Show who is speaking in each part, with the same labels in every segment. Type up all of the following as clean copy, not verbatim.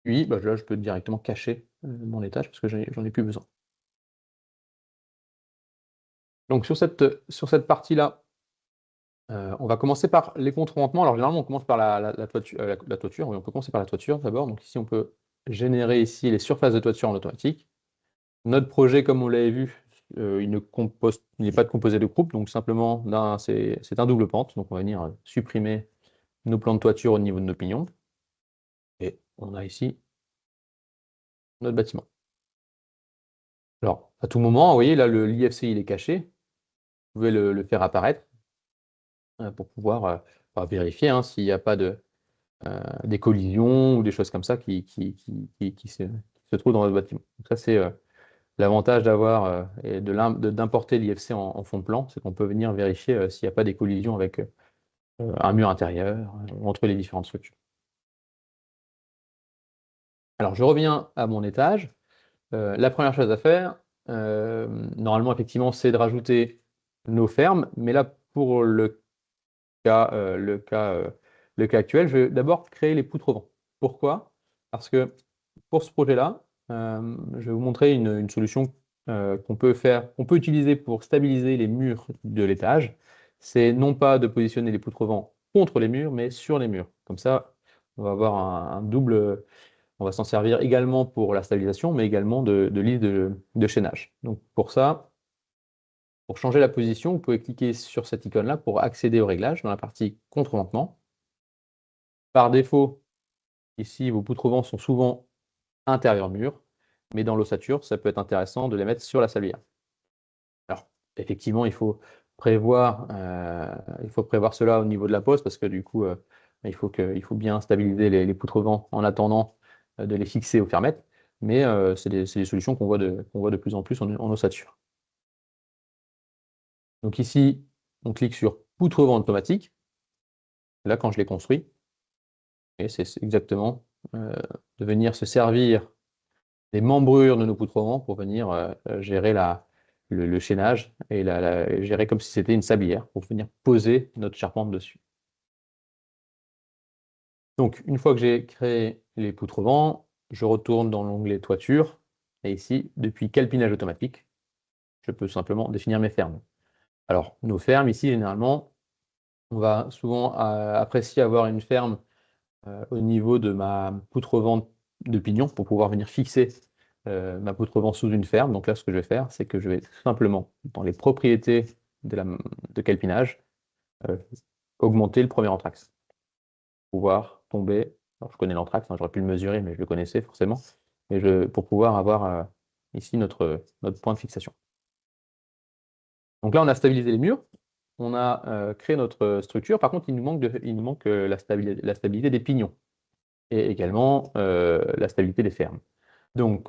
Speaker 1: puis là, je peux directement cacher mon étage parce que j'en ai plus besoin. Donc sur cette partie-là, on va commencer par les contreventements. Alors généralement, on commence par la toiture. Oui, on peut commencer par la toiture d'abord. Donc ici, on peut générer ici les surfaces de toiture en automatique. Notre projet, comme on l'avait vu, il n'est pas composé de croupes, donc simplement, c'est un double pente. Donc on va venir supprimer nos plans de toiture au niveau de nos pignons. Et on a ici notre bâtiment. Alors, à tout moment, vous voyez, là, l'IFC, il est caché. Vous pouvez le faire apparaître pour pouvoir vérifier s'il n'y a pas des collisions ou des choses comme ça qui se trouvent dans votre bâtiment. Donc ça, c'est l'avantage d'avoir et d'importer l'IFC en fond de plan, c'est qu'on peut venir vérifier s'il n'y a pas des collisions avec un mur intérieur entre les différentes structures. Alors, je reviens à mon étage. La première chose à faire, normalement, effectivement, c'est de rajouter nos fermes, mais là, pour le cas actuel, je vais d'abord créer les poutres au vent. Pourquoi? Parce que pour ce projet-là, je vais vous montrer une solution qu'on peut utiliser pour stabiliser les murs de l'étage. C'est non pas de positionner les poutres au vent contre les murs, mais sur les murs. Comme ça, on va avoir un double. On va s'en servir également pour la stabilisation, mais également de lisse de chaînage. Donc pour ça, pour changer la position, vous pouvez cliquer sur cette icône-là pour accéder au réglage dans la partie contreventement. Par défaut, ici, vos poutres au vent sont souvent intérieur mur, mais dans l'ossature, ça peut être intéressant de les mettre sur la sablière. Alors, effectivement, il faut prévoir cela au niveau de la pose parce que du coup, il faut bien stabiliser les poutres au vent en attendant de les fixer aux fermettes, mais c'est des solutions qu'on voit de plus en plus en ossature. Donc ici, on clique sur poutre au vent automatique. Là, quand je l'ai construit, et c'est exactement de venir se servir des membrures de nos poutres au vent pour venir gérer le chaînage et gérer comme si c'était une sablière pour venir poser notre charpente dessus. Donc, une fois que j'ai créé les poutres au vent, je retourne dans l'onglet toiture et ici, depuis calpinage automatique, je peux simplement définir mes fermes. Alors, nos fermes, ici, généralement, on va souvent apprécier avoir une ferme au niveau de ma poutre au vent de pignon pour pouvoir venir fixer ma poutre au vent sous une ferme. Donc là, ce que je vais faire, c'est que je vais simplement, dans les propriétés de calpinage, augmenter le premier anthrax. Pouvoir tomber, alors je connais l'anthrax, j'aurais pu le mesurer, mais je le connaissais forcément, mais pour pouvoir avoir ici notre point de fixation. Donc là, on a stabilisé les murs, on a créé notre structure. Par contre, il nous manque la stabilité des pignons et également la stabilité des fermes. Donc,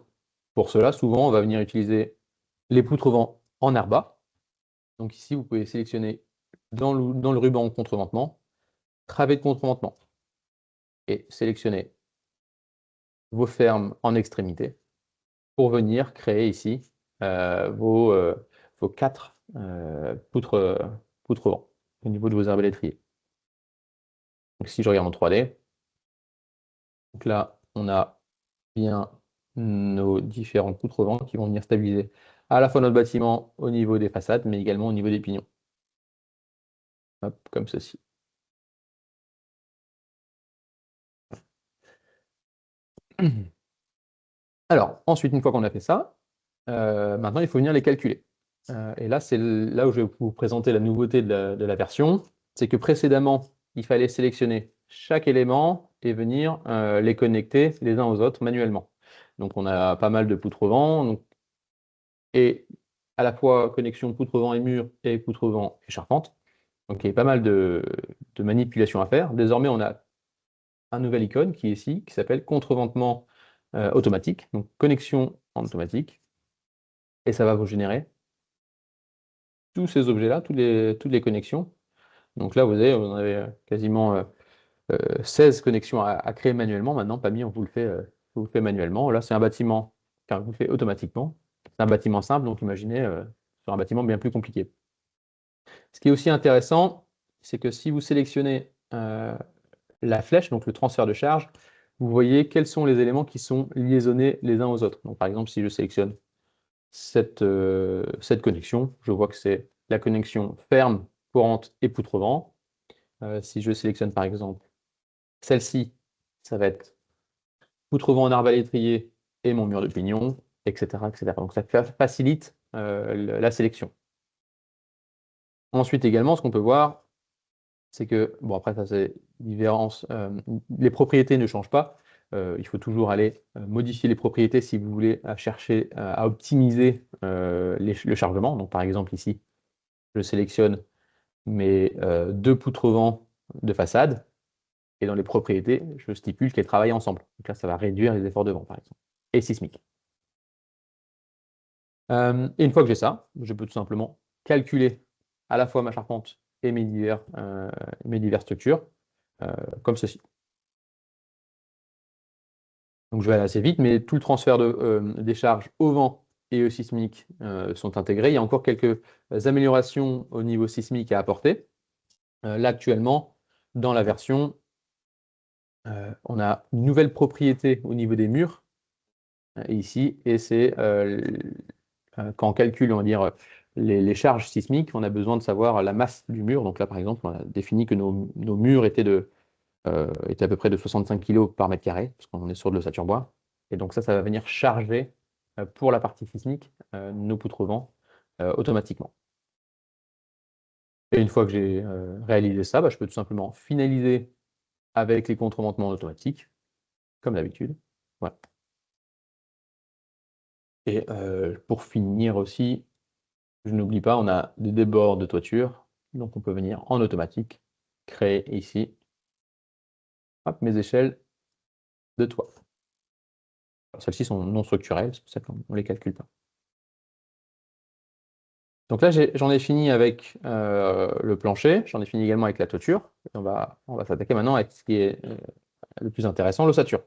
Speaker 1: pour cela, souvent, on va venir utiliser les poutres au vent en airbat. Donc ici, vous pouvez sélectionner dans le ruban contreventement, travée de contreventement, et sélectionner vos fermes en extrémité pour venir créer ici vos 4 poutres au vent au niveau de vos arbalétriers. Donc si je regarde en 3D, donc là, on a bien nos différentes poutres au vent qui vont venir stabiliser à la fois notre bâtiment au niveau des façades, mais également au niveau des pignons. Hop, comme ceci. Alors, ensuite, une fois qu'on a fait ça, maintenant, il faut venir les calculer. Et là, c'est là où je vais vous présenter la nouveauté de la version. C'est que précédemment, il fallait sélectionner chaque élément et venir les connecter les uns aux autres manuellement. Donc, on a pas mal de poutres au vent, et à la fois connexion poutre au vent et mur et poutre au vent et charpente. Donc, il y a pas mal de manipulations à faire. Désormais, on a un nouvel icône qui est ici, qui s'appelle contreventement automatique, donc connexion en automatique. Et ça va vous générer tous ces objets-là, toutes les connexions. Donc là, vous avez quasiment 16 connexions à créer manuellement. Maintenant, PAMI, on vous le fait manuellement. Là, c'est un bâtiment, on vous le fait automatiquement. C'est un bâtiment simple, donc imaginez sur un bâtiment bien plus compliqué. Ce qui est aussi intéressant, c'est que si vous sélectionnez la flèche, donc le transfert de charge, vous voyez quels sont les éléments qui sont liaisonnés les uns aux autres. Donc, par exemple, si je sélectionne cette connexion, je vois que c'est la connexion ferme, courante et poutre-vent. Si je sélectionne par exemple celle-ci, ça va être poutre-vent en arbalètrier et mon mur de pignon, etc., etc. Donc ça facilite la sélection. Ensuite également, ce qu'on peut voir, c'est que, bon après ça c'est différence, les propriétés ne changent pas. Il faut toujours aller modifier les propriétés si vous voulez chercher à optimiser le chargement. Donc par exemple ici, je sélectionne mes deux poutres-vent de façade, et dans les propriétés, je stipule qu'elles travaillent ensemble. Donc là, ça va réduire les efforts de vent, par exemple, et sismique. Et une fois que j'ai ça, je peux tout simplement calculer à la fois ma charpente et mes diverses structures, comme ceci. Donc je vais aller assez vite, mais tout le transfert des charges au vent et au sismique sont intégrés. Il y a encore quelques améliorations au niveau sismique à apporter. Là, actuellement, dans la version, on a une nouvelle propriété au niveau des murs, ici, et c'est quand on calcule, on va dire, les charges sismiques, on a besoin de savoir la masse du mur. Donc là, par exemple, on a défini que nos murs étaient à peu près de 65 kg par mètre carré, parce qu'on est sur de l'ossature bois. Et donc ça va venir charger pour la partie sismique nos poutres vent automatiquement. Et une fois que j'ai réalisé ça, je peux tout simplement finaliser avec les contreventements automatiques, comme d'habitude. Voilà. Et pour finir aussi, je n'oublie pas, on a des débords de toiture, donc on peut venir en automatique créer ici hop, mes échelles de toit. Celles-ci sont non structurelles, c'est pour ça qu'on ne les calcule pas. Donc là, j'en ai fini avec le plancher, j'en ai fini également avec la toiture. Et on va s'attaquer maintenant avec ce qui est le plus intéressant, l'ossature.